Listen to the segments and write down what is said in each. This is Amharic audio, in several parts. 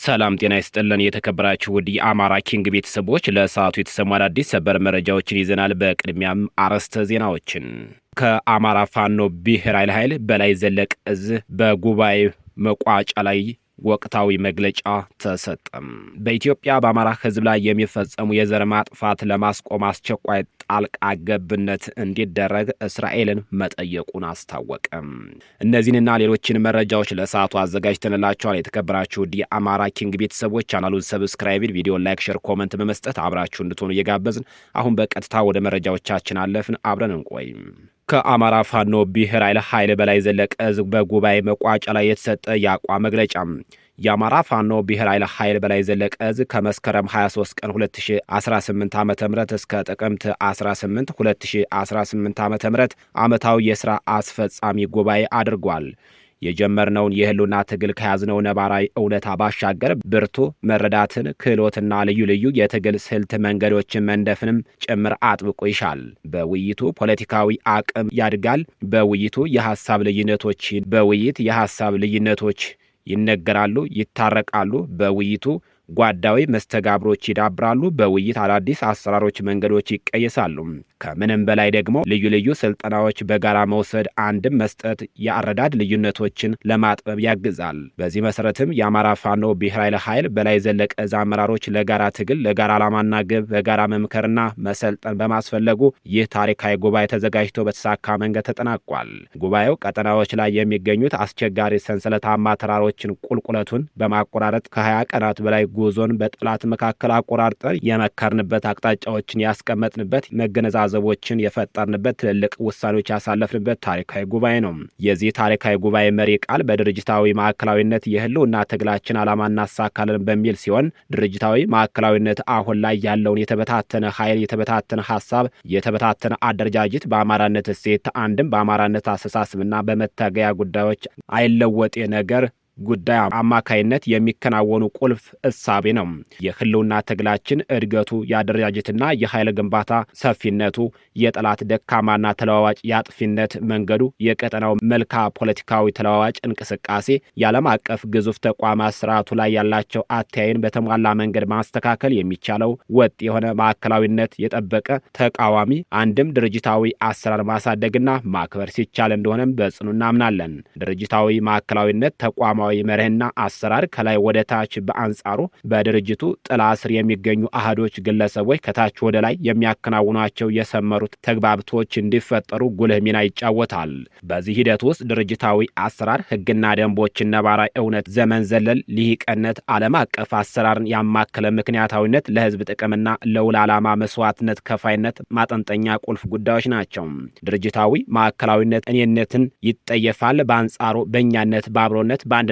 ሰላም ጤና ይስጥልን። የተከበራችሁ ውድ የአማራ ኪንግ ቤተሰቦች ለሰዓቱ የተሰሙ አዳዲስ ሰበር መረጃዎችን ይዘናል። በቅድሚያም አርዕስተ ዜናዎችን። ከአማራ ፋኖ ብሔራዊ ኃይል በላይ ዘለቀ እዝ በጉባኤ መቋጫ ላይ ወቅታዊ መግለጫ ተሰጠም። በኢትዮጵያ በአማራ ሕዝብ ላይ የሚፈጸሙ የዘር ማጥፋት ለማስቆም አስቸኳይ ጣልቃ ገብነት እንዲደረግ እስራኤልን መጠየቁን አስታወቀም። እነዚህንና ሌሎችን መረጃዎች ለሰዓቱ አዘጋጅተንላችኋል። የተከበራችሁ የአማራ ኪንግ ቤተሰቦች ቻናሉን ሰብስክራይብ፣ ቪዲዮ ላይክ፣ ሼር፣ ኮመንት በመስጠት አብራችሁ እንድትሆኑ እየጋበዝን አሁን በቀጥታ ወደ መረጃዎቻችን አለፍን። አብረን እንቆይ። ከአማራ ፋኖ ብሔራዊ ኃይል በላይ ዘለቀ እዝ በጉባኤ መቋጫ ላይ የተሰጠ የአቋም መግለጫ። የአማራ ፋኖ ብሔራዊ ኃይል በላይ ዘለቀ እዝ ከመስከረም 23 ቀን 2018 ዓ.ም እስከ ጥቅምት 18 2018 ዓ.ም ዓመታዊ የሥራ አስፈጻሚ ጉባኤ አድርጓል። የጀመርነውን የህልውና ትግል ከያዝነው ነባራዊ እውነታ ባሻገር ብርቱ መረዳትን፣ ክህሎትና ልዩ ልዩ የትግል ስልት መንገዶችን መንደፍንም ጭምር አጥብቆ ይሻል። በውይይቱ ፖለቲካዊ አቅም ያድጋል። በውይይቱ የሐሳብ ልዩነቶች ይነገራሉ፣ ይታረቃሉ። በውይይቱ ጓዳዊ መስተጋብሮች ይዳብራሉ። በውይይት አዳዲስ አሰራሮች፣ መንገዶች ይቀየሳሉ። ከምንም በላይ ደግሞ ልዩ ልዩ ስልጠናዎች በጋራ መውሰድ፣ አንድም መስጠት የአረዳድ ልዩነቶችን ለማጥበብ ያግዛል። በዚህ መሰረትም የአማራ ፋኖ ብሔራዊ ኃይል በላይ ዘለቀ እዝ አመራሮች ለጋራ ትግል፣ ለጋራ ዓላማና ግብ በጋራ መምከርና መሰልጠን በማስፈለጉ ይህ ታሪካዊ ጉባኤ ተዘጋጅቶ በተሳካ መንገድ ተጠናቋል። ጉባኤው ቀጠናዎች ላይ የሚገኙት አስቸጋሪ ሰንሰለታማ ተራሮችን ቁልቁለቱን በማቆራረጥ ከ20 ቀናት በላይ ጉዞን በጠላት መካከል አቆራርጠን የመከርንበት፣ አቅጣጫዎችን ያስቀመጥንበት፣ መገነዛዘቦችን የፈጠርንበት፣ ትልልቅ ውሳኔዎች ያሳለፍንበት ታሪካዊ ጉባኤ ነው። የዚህ ታሪካዊ ጉባኤ መሪ ቃል በድርጅታዊ ማዕከላዊነት የህልውና ትግላችን ዓላማ እናሳካለን በሚል ሲሆን ድርጅታዊ ማዕከላዊነት አሁን ላይ ያለውን የተበታተነ ኃይል፣ የተበታተነ ሀሳብ፣ የተበታተነ አደረጃጀት በአማራነት እሴት አንድም በአማራነት አስተሳሰብና በመታገያ ጉዳዮች አይለወጤ ነገር ጉዳይ አማካይነት የሚከናወኑ ቁልፍ እሳቤ ነው። የህልውና ትግላችን እድገቱ፣ የአደረጃጀትና የኃይል ግንባታ ሰፊነቱ፣ የጠላት ደካማና ተለዋዋጭ የአጥፊነት መንገዱ፣ የቀጠናው መልካ ፖለቲካዊ ተለዋዋጭ እንቅስቃሴ፣ የዓለም አቀፍ ግዙፍ ተቋማት ስርዓቱ ላይ ያላቸው አተያይን በተሟላ መንገድ ማስተካከል የሚቻለው ወጥ የሆነ ማዕከላዊነት የጠበቀ ተቃዋሚ አንድም ድርጅታዊ አሰራር ማሳደግና ማክበር ሲቻል እንደሆነም በጽኑ እናምናለን። ድርጅታዊ ማዕከላዊነት ተቋማ መርህና አሰራር ከላይ ወደ ታች፣ በአንጻሩ በድርጅቱ ጥላ ስር የሚገኙ አህዶች፣ ግለሰቦች ከታች ወደ ላይ የሚያከናውኗቸው የሰመሩት ተግባብቶች እንዲፈጠሩ ጉልህ ሚና ይጫወታል። በዚህ ሂደት ውስጥ ድርጅታዊ አሰራር፣ ህግና ደንቦችን፣ ነባራዊ እውነት፣ ዘመን ዘለል ልሂቅነት፣ ዓለም አቀፍ አሰራርን ያማከለ ምክንያታዊነት፣ ለህዝብ ጥቅምና ለውል ዓላማ መስዋዕትነት ከፋይነት ማጠንጠኛ ቁልፍ ጉዳዮች ናቸው። ድርጅታዊ ማዕከላዊነት እኔነትን ይጠየፋል። በአንጻሩ በእኛነት፣ በአብሮነት፣ በአንድነትና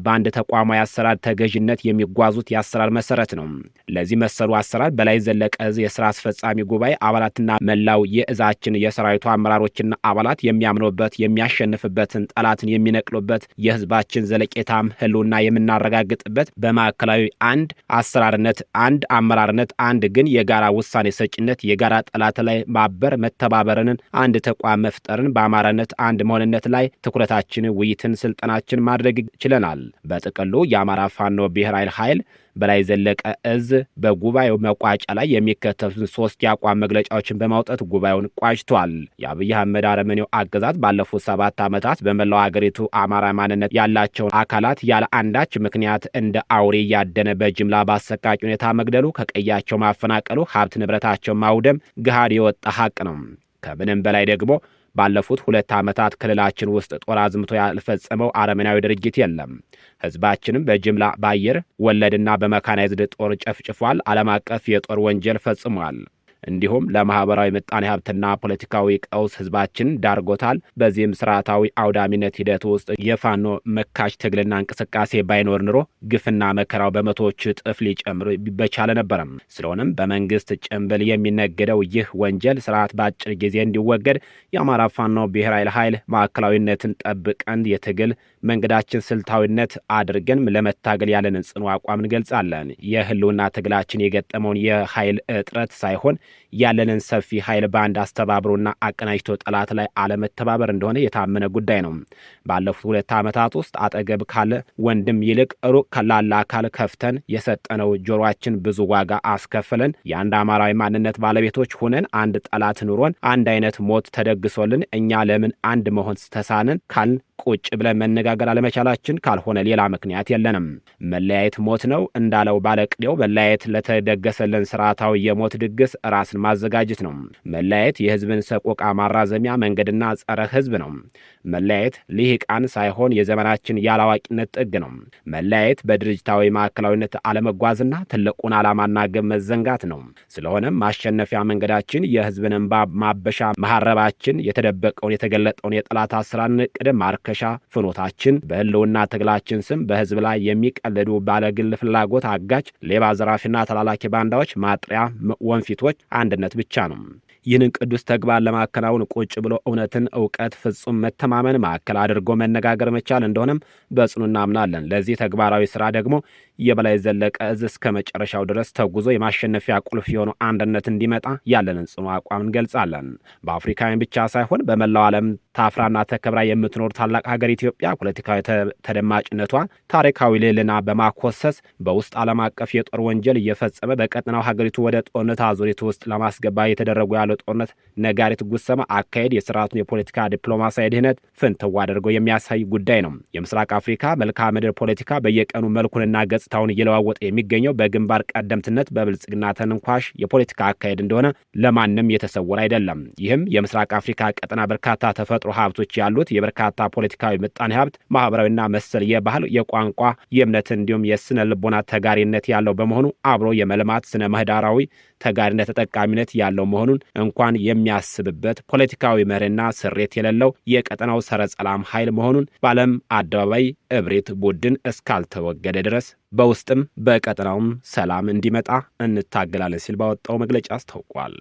በአንድ ተቋማዊ አሰራር ተገዥነት የሚጓዙት የአሰራር መሰረት ነው። ለዚህ መሰሉ አሰራር በላይ ዘለቀ እዝ የስራ አስፈጻሚ ጉባኤ አባላትና መላው የእዛችን የሰራዊቱ አመራሮችና አባላት የሚያምኑበት፣ የሚያሸንፍበትን፣ ጠላትን የሚነቅሉበት፣ የህዝባችን ዘለቄታም ህልውና የምናረጋግጥበት በማዕከላዊ አንድ አሰራርነት፣ አንድ አመራርነት፣ አንድ ግን የጋራ ውሳኔ ሰጭነት፣ የጋራ ጠላት ላይ ማበር መተባበርን፣ አንድ ተቋም መፍጠርን፣ በአማራነት አንድ መሆንነት ላይ ትኩረታችን፣ ውይይትን፣ ስልጠናችን ማድረግ ችለናል። በጥቅሉ የአማራ ፋኖ ብሔራዊ ኃይል በላይ ዘለቀ እዝ በጉባኤው መቋጫ ላይ የሚከተሉትን 3 የአቋም መግለጫዎችን በማውጣት ጉባኤውን ቋጭቷል። የአብይ አህመድ አረመኔው አገዛዝ ባለፉት 7 ዓመታት በመላው ሀገሪቱ አማራ ማንነት ያላቸውን አካላት ያለ አንዳች ምክንያት እንደ አውሬ እያደነ በጅምላ በአሰቃቂ ሁኔታ መግደሉ፣ ከቀያቸው ማፈናቀሉ፣ ሀብት ንብረታቸው ማውደም ገሃድ የወጣ ሀቅ ነው። ከምንም በላይ ደግሞ ባለፉት 2 ዓመታት ክልላችን ውስጥ ጦር አዝምቶ ያልፈጸመው አረመናዊ ድርጊት የለም። ህዝባችንም በጅምላ በአየር ወለድና በመካናይዝድ ጦር ጨፍጭፏል። ዓለም አቀፍ የጦር ወንጀል ፈጽሟል። እንዲሁም ለማህበራዊ ምጣኔ ሀብትና ፖለቲካዊ ቀውስ ህዝባችን ዳርጎታል። በዚህም ስርዓታዊ አውዳሚነት ሂደት ውስጥ የፋኖ መካሽ ትግልና እንቅስቃሴ ባይኖር ኑሮ ግፍና መከራው በመቶዎች እጥፍ ሊጨምር በቻለ ነበረም። ስለሆነም በመንግስት ጭንብል የሚነገደው ይህ ወንጀል ስርዓት በአጭር ጊዜ እንዲወገድ የአማራ ፋኖ ብሔራዊ ኃይል ማዕከላዊነትን ጠብቀን የትግል መንገዳችን ስልታዊነት አድርገን ለመታገል ያለንን ጽኑ አቋም እንገልጻለን። የህልውና ትግላችን የገጠመውን የኃይል እጥረት ሳይሆን ያለንን ሰፊ ኃይል በአንድ አስተባብሮና አቀናጅቶ ጠላት ላይ አለመተባበር እንደሆነ የታመነ ጉዳይ ነው። ባለፉት 2 ዓመታት ውስጥ አጠገብ ካለ ወንድም ይልቅ ሩቅ ላለ አካል ከፍተን የሰጠነው ጆሮአችን ብዙ ዋጋ አስከፍለን የአንድ አማራዊ ማንነት ባለቤቶች ሆነን አንድ ጠላት ኑሮን አንድ አይነት ሞት ተደግሶልን እኛ ለምን አንድ መሆን ተሳንን ካልን ቁጭ ብለን መነጋገር አለመቻላችን ካልሆነ ሌላ ምክንያት የለንም። መለያየት ሞት ነው እንዳለው ባለቅኔው መለያየት ለተደገሰልን ስርዓታዊ የሞት ድግስ ራስን ማዘጋጀት ነው። መለያየት የህዝብን ሰቆቃ ማራዘሚያ መንገድና ጸረ ህዝብ ነው። መለያየት ልሂቃን ሳይሆን የዘመናችን ያላዋቂነት ጥግ ነው። መለያየት በድርጅታዊ ማዕከላዊነት አለመጓዝና ትልቁን ዓላማና ግብ መዘንጋት ነው። ስለሆነም ማሸነፊያ መንገዳችን የህዝብን እንባ ማበሻ መሐረባችን የተደበቀውን የተገለጠውን የጠላት አስራን ቅድም ማርከሻ ፍኖታችን በህልውና ትግላችን ስም በህዝብ ላይ የሚቀልዱ ባለግል ፍላጎት አጋች ሌባ ዘራፊና ተላላኪ ባንዳዎች ማጥሪያ ወንፊቶች አንድነት ብቻ ነው። ይህንን ቅዱስ ተግባር ለማከናወን ቁጭ ብሎ እውነትን፣ እውቀት፣ ፍጹም መተማመን ማዕከል አድርጎ መነጋገር መቻል እንደሆነም በጽኑ እናምናለን። ለዚህ ተግባራዊ ስራ ደግሞ የበላይ ዘለቀ እዝ እስከ መጨረሻው ድረስ ተጉዞ የማሸነፊያ ቁልፍ የሆነው አንድነት እንዲመጣ ያለንን ጽኑ አቋም እንገልጻለን። በአፍሪካውያን ብቻ ሳይሆን በመላው ዓለም ታፍራና ተከብራ የምትኖር ታላቅ ሀገር ኢትዮጵያ ፖለቲካዊ ተደማጭነቷ ታሪካዊ ልዕልና በማኮሰስ በውስጥ ዓለም አቀፍ የጦር ወንጀል እየፈጸመ በቀጠናው ሀገሪቱ ወደ ጦርነት አዙሪት ውስጥ ለማስገባ የተደረጉ ያለው ጦርነት ነጋሪት ጉሰማ አካሄድ የስርዓቱን የፖለቲካ ዲፕሎማሲያዊ ድህነት ፍንትው አድርገው የሚያሳይ ጉዳይ ነው። የምስራቅ አፍሪካ መልክዓ ምድር ፖለቲካ በየቀኑ መልኩንና ገጽታውን እየለዋወጠ የሚገኘው በግንባር ቀደምትነት በብልጽግና ተንኳሽ የፖለቲካ አካሄድ እንደሆነ ለማንም የተሰወረ አይደለም። ይህም የምስራቅ አፍሪካ ቀጠና በርካታ ተፈጥሮ ሀብቶች ያሉት የበርካታ ፖለቲካዊ ምጣኔ ሀብት፣ ማህበራዊና መሰል የባህል፣ የቋንቋ፣ የእምነት እንዲሁም የስነ ልቦና ተጋሪነት ያለው በመሆኑ አብሮ የመልማት ስነ ምህዳራዊ ተጋሪነት ተጠቃሚነት ያለው መሆኑን እንኳን የሚያስብበት ፖለቲካዊ መርህና ስሬት የሌለው የቀጠናው ሰረ ሰላም ኃይል መሆኑን በዓለም አደባባይ እብሪት ቡድን እስካልተወገደ ድረስ በውስጥም በቀጠናውም ሰላም እንዲመጣ እንታገላለን ሲል ባወጣው መግለጫ አስታውቋል።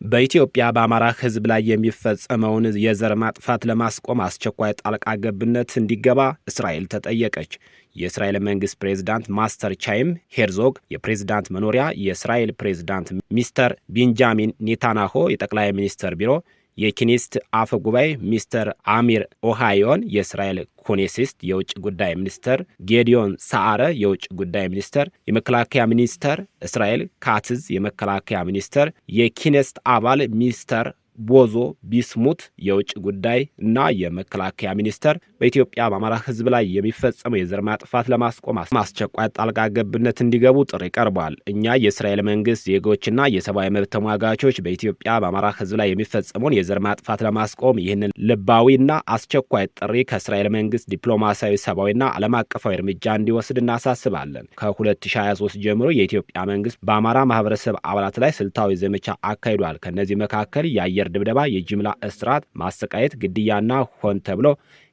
በኢትዮጵያ በአማራ ሕዝብ ላይ የሚፈጸመውን የዘር ማጥፋት ለማስቆም አስቸኳይ ጣልቃ ገብነት እንዲገባ እስራኤል ተጠየቀች። የእስራኤል መንግስት ፕሬዝዳንት ማስተር ቻይም ሄርዞግ የፕሬዝዳንት መኖሪያ፣ የእስራኤል ፕሬዝዳንት ሚስተር ቤንጃሚን ኔታንያሁ የጠቅላይ ሚኒስትር ቢሮ፣ የኪኔስት አፈ ጉባኤ ሚስተር አሚር ኦሃዮን፣ የእስራኤል ኮኔሲስት የውጭ ጉዳይ ሚኒስተር ጌዲዮን ሳአረ የውጭ ጉዳይ ሚኒስተር፣ የመከላከያ ሚኒስተር እስራኤል ካትዝ የመከላከያ ሚኒስተር፣ የኪኔስት አባል ሚስተር ቦዞ ቢስሙት የውጭ ጉዳይ እና የመከላከያ ሚኒስተር በኢትዮጵያ በአማራ ህዝብ ላይ የሚፈጸመው የዘር ማጥፋት ለማስቆም አስቸኳይ ጣልቃ ገብነት እንዲገቡ ጥሪ ቀርቧል። እኛ የእስራኤል መንግስት ዜጎችና የሰብአዊ መብት ተሟጋቾች በኢትዮጵያ በአማራ ህዝብ ላይ የሚፈጸመውን የዘር ማጥፋት ለማስቆም ይህንን ልባዊና አስቸኳይ ጥሪ ከእስራኤል መንግስት ዲፕሎማሲያዊ፣ ሰብአዊና ዓለም አቀፋዊ እርምጃ እንዲወስድ እናሳስባለን። ከ2023 ጀምሮ የኢትዮጵያ መንግስት በአማራ ማህበረሰብ አባላት ላይ ስልታዊ ዘመቻ አካሂዷል። ከእነዚህ መካከል የአየር ድብደባ፣ የጅምላ እስራት፣ ማሰቃየት፣ ግድያና ሆን ተብሎ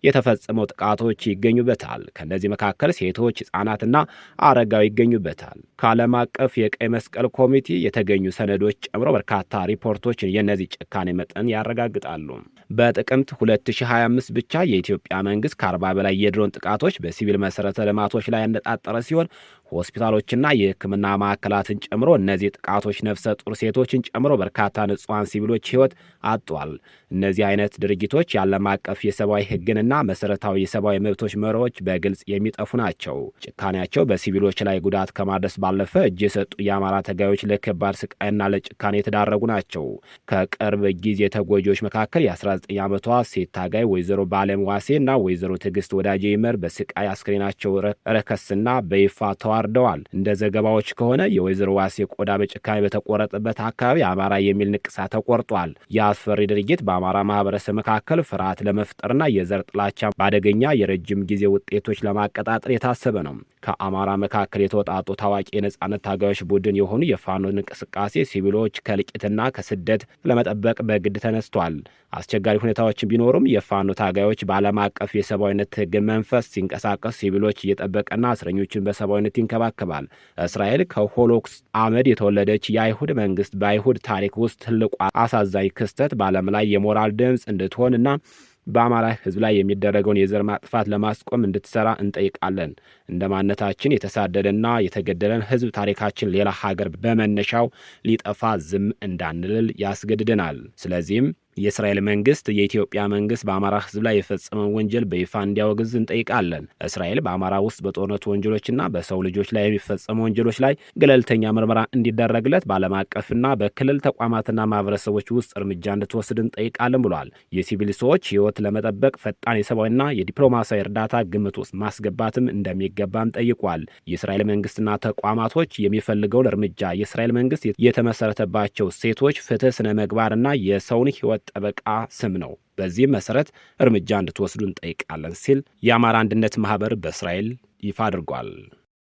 የተፈጸመው ጥቃቶች ይገኙበታል። ከነዚህ መካከል ሴቶች፣ ህጻናትና አረጋዊ ይገኙበታል። ከዓለም አቀፍ የቀይ መስቀል ኮሚቴ የተገኙ ሰነዶች ጨምሮ በርካታ ሪፖርቶች የነዚህ ጭካኔ መጠን ያረጋግጣሉ። በጥቅምት 2025 ብቻ የኢትዮጵያ መንግስት ከ40 በላይ የድሮን ጥቃቶች በሲቪል መሰረተ ልማቶች ላይ ያነጣጠረ ሲሆን ሆስፒታሎችና የሕክምና ማዕከላትን ጨምሮ እነዚህ ጥቃቶች ነፍሰ ጡር ሴቶችን ጨምሮ በርካታ ንጹሐን ሲቪሎች ህይወት አጥቷል። እነዚህ አይነት ድርጊቶች የዓለም አቀፍ የሰብአዊ ህግንና መሰረታዊ የሰብአዊ መብቶች መርሆች በግልጽ የሚጠፉ ናቸው። ጭካኔያቸው በሲቪሎች ላይ ጉዳት ከማድረስ ባለፈ እጅ የሰጡ የአማራ ተጋዮች ለከባድ ስቃይና ለጭካኔ የተዳረጉ ናቸው። ከቅርብ ጊዜ ተጎጂዎች መካከል የ19 ዓመቷ ሴት ታጋይ ወይዘሮ ባለም ዋሴ እና ወይዘሮ ትዕግስት ወዳጄ ይመር በስቃይ አስክሬናቸው ረከስና በይፋ ተዋርደዋል። እንደ ዘገባዎች ከሆነ የወይዘሮ ዋሴ ቆዳ በጭካኔ በተቆረጠበት አካባቢ አማራ የሚል ንቅሳት ተቆርጧል። የአስፈሪ ድርጊት በአማራ ማህበረሰብ መካከል ፍርሃት ለመፍጠርና የዘር ጥላቻ በአደገኛ የረጅም ጊዜ ውጤቶች ለማቀጣጠር የታሰበ ነው። ከአማራ መካከል የተወጣጡ ታዋቂ የነጻነት ታጋዮች ቡድን የሆኑ የፋኖ እንቅስቃሴ ሲቪሎች ከእልቂትና ከስደት ለመጠበቅ በግድ ተነስቷል። አስቸጋሪ ሁኔታዎችን ቢኖሩም የፋኖ ታጋዮች በዓለም አቀፍ የሰብአዊነት ህግ መንፈስ ሲንቀሳቀስ ሲቪሎች እየጠበቀና እስረኞችን በሰብአዊነት ይንከባከባል። እስራኤል ከሆሎኮስት አመድ የተወለደች የአይሁድ መንግስት በአይሁድ ታሪክ ውስጥ ትልቁ አሳዛኝ ክስተት በዓለም ላይ የሞራል ድምፅ እንድትሆንና በአማራ ሕዝብ ላይ የሚደረገውን የዘር ማጥፋት ለማስቆም እንድትሰራ እንጠይቃለን። እንደ ማንነታችን የተሳደደና የተገደለን ሕዝብ ታሪካችን ሌላ ሀገር በመነሻው ሊጠፋ ዝም እንዳንልል ያስገድደናል። ስለዚህም የእስራኤል መንግስት የኢትዮጵያ መንግስት በአማራ ሕዝብ ላይ የፈጸመውን ወንጀል በይፋ እንዲያወግዝ እንጠይቃለን። እስራኤል በአማራ ውስጥ በጦርነቱ ወንጀሎችና በሰው ልጆች ላይ የሚፈጸሙ ወንጀሎች ላይ ገለልተኛ ምርመራ እንዲደረግለት በዓለም አቀፍና በክልል ተቋማትና ማህበረሰቦች ውስጥ እርምጃ እንድትወስድ እንጠይቃለን ብሏል። የሲቪል ሰዎች ሕይወት ለመጠበቅ ፈጣን የሰብአዊና የዲፕሎማሲያዊ እርዳታ ግምት ውስጥ ማስገባትም እንደሚገባም ጠይቋል። የእስራኤል መንግስትና ተቋማቶች የሚፈልገውን እርምጃ የእስራኤል መንግስት የተመሰረተባቸው ሴቶች ፍትህ፣ ስነ ምግባርና የሰውን ሕይወት ጠበቃ ስም ነው። በዚህም መሰረት እርምጃ እንድትወስዱ እንጠይቃለን ሲል የአማራ አንድነት ማህበር በእስራኤል ይፋ አድርጓል።